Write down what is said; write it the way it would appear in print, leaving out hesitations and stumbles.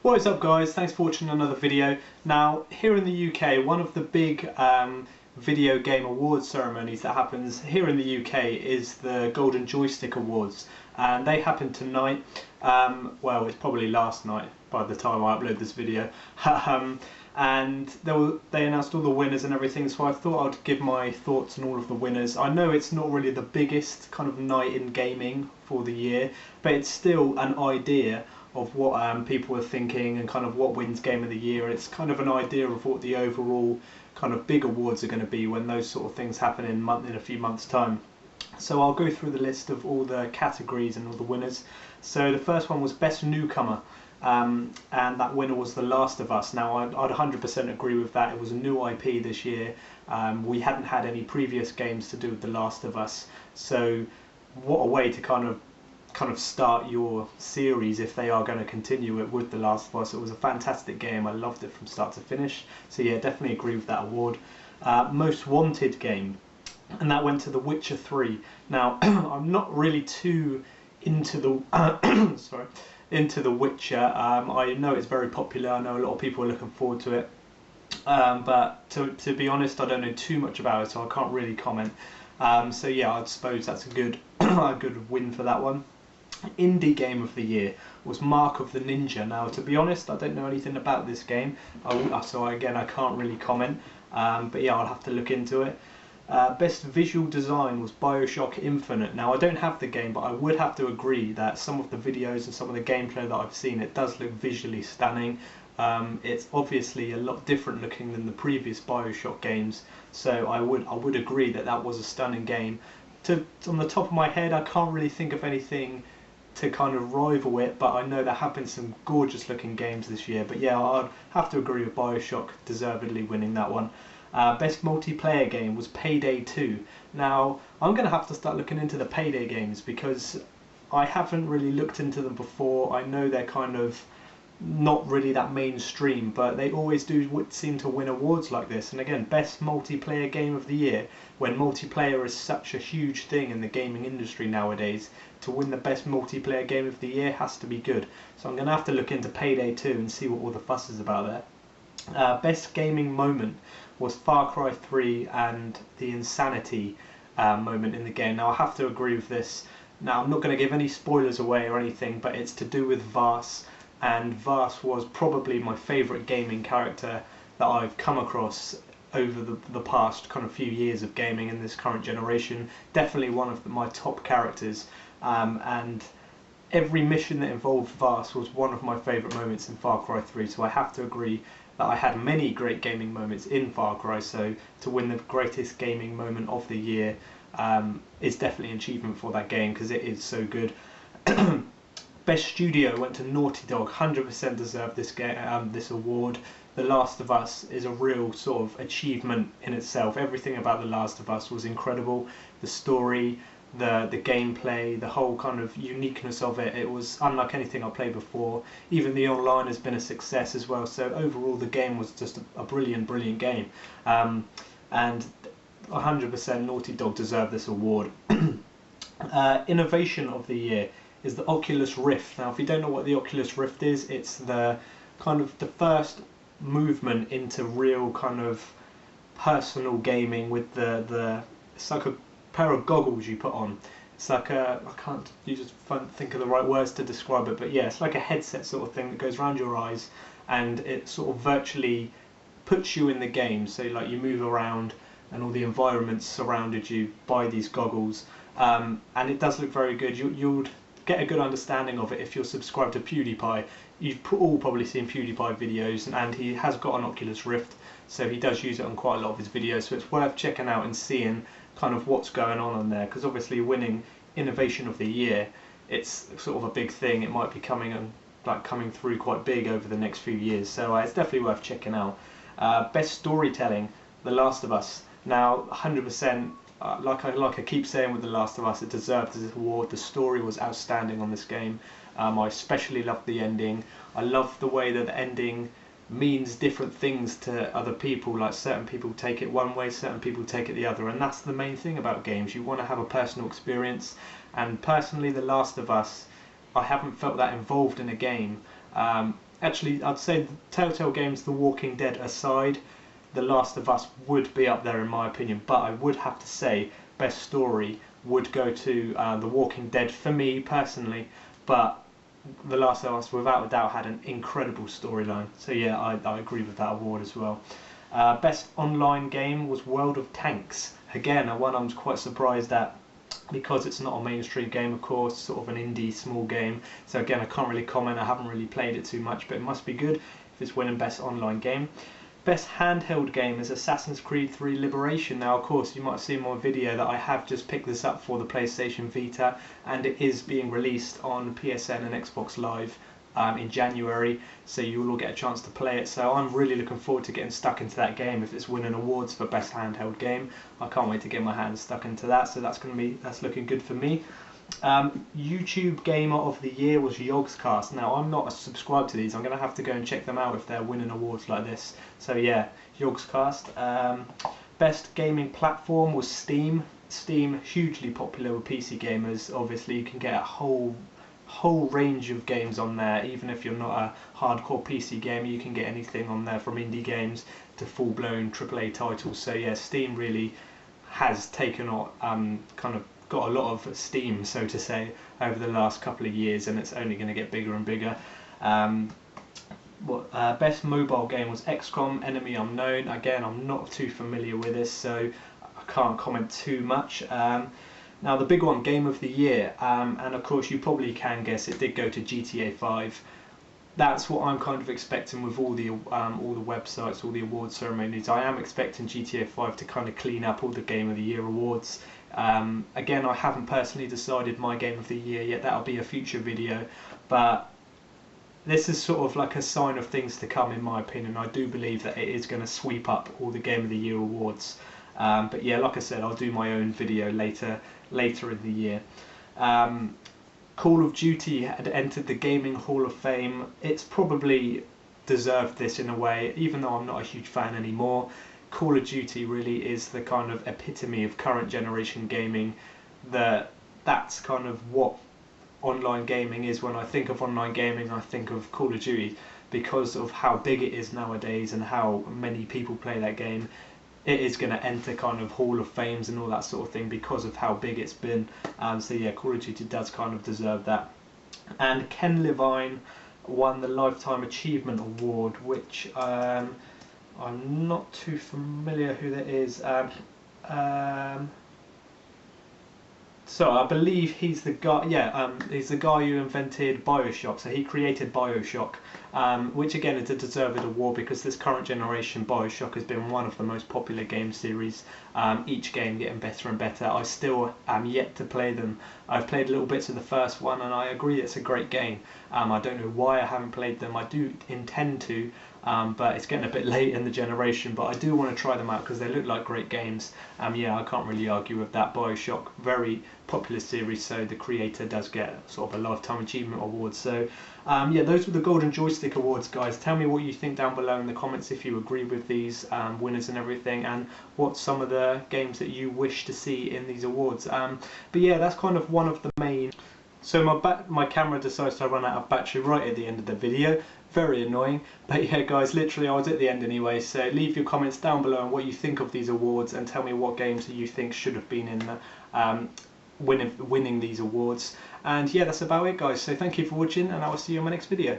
What is up guys, thanks for watching another video. Now here in the UK, one of the big video game awards ceremonies that happens here in the UK is the Golden Joystick Awards, and they happen tonight. Well, it's probably last night by the time I upload this video. And they announced all the winners and everything, so I thought I'd give my thoughts on all of the winners. I know it's not really the biggest kind of night in gaming for the year, but it's still an idea of what people are thinking and kind of what wins game of the year. It's kind of an idea of what the overall kind of big awards are going to be when those sort of things happen in a few months' time. So I'll go through the list of all the categories and all the winners. So the first one was Best Newcomer, and that winner was The Last of Us. Now I'd 100% agree with that. It was a new IP this year. We hadn't had any previous games to do with The Last of Us, so what a way to kind of start your series if they are going to continue it with The Last of Us. It was a fantastic game. I loved it from start to finish. So yeah, definitely agree with that award. Most Wanted game, and that went to The Witcher 3. Now I'm not really too into the into The Witcher. I know it's very popular. I know a lot of people are looking forward to it, but to be honest, I don't know too much about it, so I can't really comment. So yeah, I suppose that's a good a good win for that one. Indie Game of the Year was Mark of the Ninja. Now to be honest, I don't know anything about this game, so again I can't really comment, but yeah, I'll have to look into it. Best Visual Design was BioShock Infinite. Now I don't have the game, but I would have to agree that some of the videos and some of the gameplay that I've seen, it does look visually stunning. It's obviously a lot different looking than the previous BioShock games, so I would agree that that was a stunning game. On the top of my head, I can't really think of anything to kind of rival it, but I know there have been some gorgeous looking games this year. But yeah, I'd have to agree with BioShock deservedly winning that one. Best multiplayer game was Payday 2. Now I'm going to have to start looking into the Payday games because I haven't really looked into them before. I know they're kind of not really that mainstream, but they always do seem to win awards like this. And again, best multiplayer game of the year, when multiplayer is such a huge thing in the gaming industry nowadays, to win the best multiplayer game of the year has to be good. So I'm going to have to look into Payday 2 and see what all the fuss is about there. Best gaming moment was Far Cry 3 and the insanity moment in the game. Now I have to agree with this. Now I'm not going to give any spoilers away or anything, but it's to do with Vaas. And Vaas was probably my favourite gaming character that I've come across over the past kind of few years of gaming in this current generation. Definitely one of my top characters, and every mission that involved Vaas was one of my favourite moments in Far Cry 3, so I have to agree that I had many great gaming moments in Far Cry, so to win the greatest gaming moment of the year is definitely an achievement for that game because it is so good. Best Studio went to Naughty Dog. 100% deserved this game, this award. The Last of Us is a real sort of achievement in itself. Everything about The Last of Us was incredible. The story, the gameplay, the whole kind of uniqueness of it. It was unlike anything I played before. Even the online has been a success as well. So overall, the game was just a brilliant game. And 100% Naughty Dog deserved this award. Innovation of the Year is the Oculus Rift. Now if you don't know what the Oculus Rift is, it's the kind of the first movement into real kind of personal gaming with it's like a pair of goggles you put on. It's like you just think of the right words to describe it, but yeah, it's like a headset sort of thing that goes around your eyes and it sort of virtually puts you in the game, so like you move around and all the environments surrounded you by these goggles, and it does look very good. You'll get a good understanding of it if you're subscribed to PewDiePie. You've all probably seen PewDiePie videos, and he has got an Oculus Rift, so he does use it on quite a lot of his videos, so it's worth checking out and seeing kind of what's going on there, because obviously winning Innovation of the Year, it's sort of a big thing. It might be coming through quite big over the next few years, so it's definitely worth checking out. Best Storytelling, The Last of Us. Now 100%, like I keep saying with The Last of Us, it deserved this award. The story was outstanding on this game. I especially loved the ending. I love the way that the ending means different things to other people. Like certain people take it one way, certain people take it the other, and that's the main thing about games. You want to have a personal experience, and personally The Last of Us, I haven't felt that involved in a game. Actually, I'd say the Telltale games, The Walking Dead aside, The Last of Us would be up there in my opinion, but I would have to say best story would go to The Walking Dead for me personally, but The Last of Us without a doubt had an incredible storyline. So yeah, I agree with that award as well. Best online game was World of Tanks. Again, one I'm quite surprised at, because it's not a mainstream game, of course, sort of an indie small game. So again, I can't really comment, I haven't really played it too much, but it must be good if it's winning best online game. Best handheld game is Assassin's Creed 3 Liberation. Now, of course, you might have seen my video that I have just picked this up for the PlayStation Vita, and it is being released on PSN and Xbox Live in January, so you will all get a chance to play it. So I'm really looking forward to getting stuck into that game if it's winning awards for best handheld game. I can't wait to get my hands stuck into that, so that's looking good for me. YouTube Gamer of the Year was Yogscast. Now, I'm not subscribed to these, I'm going to have to go and check them out if they're winning awards like this. So yeah, Yogscast. Best gaming platform was Steam. Steam, hugely popular with PC gamers. Obviously you can get a whole range of games on there. Even if you're not a hardcore PC gamer, you can get anything on there, from indie games to full-blown AAA titles. So yeah, Steam really has taken on kind of got a lot of steam, so to say, over the last couple of years, and it's only going to get bigger and bigger. Best mobile game was XCOM Enemy Unknown. Again, I'm not too familiar with this, so I can't comment too much. Now the big one, Game of the Year, and of course you probably can guess it did go to GTA 5. That's what I'm kind of expecting with all the websites, all the award ceremonies. I am expecting GTA 5 to kind of clean up all the Game of the Year awards. Again, I haven't personally decided my Game of the Year yet. That'll be a future video, but this is sort of like a sign of things to come, in my opinion. I do believe that it is going to sweep up all the Game of the Year awards. But yeah, like I said, I'll do my own video later in the year. Call of Duty had entered the Gaming Hall of Fame. It's probably deserved this in a way, even though I'm not a huge fan anymore. Call of Duty really is the kind of epitome of current generation gaming. That's kind of what online gaming is. When I think of online gaming, I think of Call of Duty, because of how big it is nowadays and how many people play that game. It is going to enter kind of Hall of Fames and all that sort of thing because of how big it's been. So yeah, Call of Duty does kind of deserve that. And Ken Levine won the Lifetime Achievement Award, which I'm not too familiar who that is. So I believe he's the guy. Yeah, he's the guy who invented BioShock. So he created BioShock, which again is a deserved award because this current generation BioShock has been one of the most popular game series. Each game getting better and better. I still am yet to play them. I've played little bits of the first one, and I agree it's a great game. I don't know why I haven't played them. I do intend to. But it's getting a bit late in the generation, but I do want to try them out because they look like great games. Yeah, I can't really argue with that. BioShock, very popular series, so the creator does get sort of a Lifetime Achievement Award. So yeah, those were the Golden Joystick Awards, guys. Tell me what you think down below in the comments if you agree with these winners and everything, and what some of the games that you wish to see in these awards. But yeah, that's kind of one of the main... So my camera decides to run out of battery right at the end of the video. Very annoying, but yeah guys, literally I was at the end anyway, so leave your comments down below on what you think of these awards, and tell me what games that you think should have been in winning these awards. And yeah, that's about it guys, so thank you for watching, and I will see you in my next video.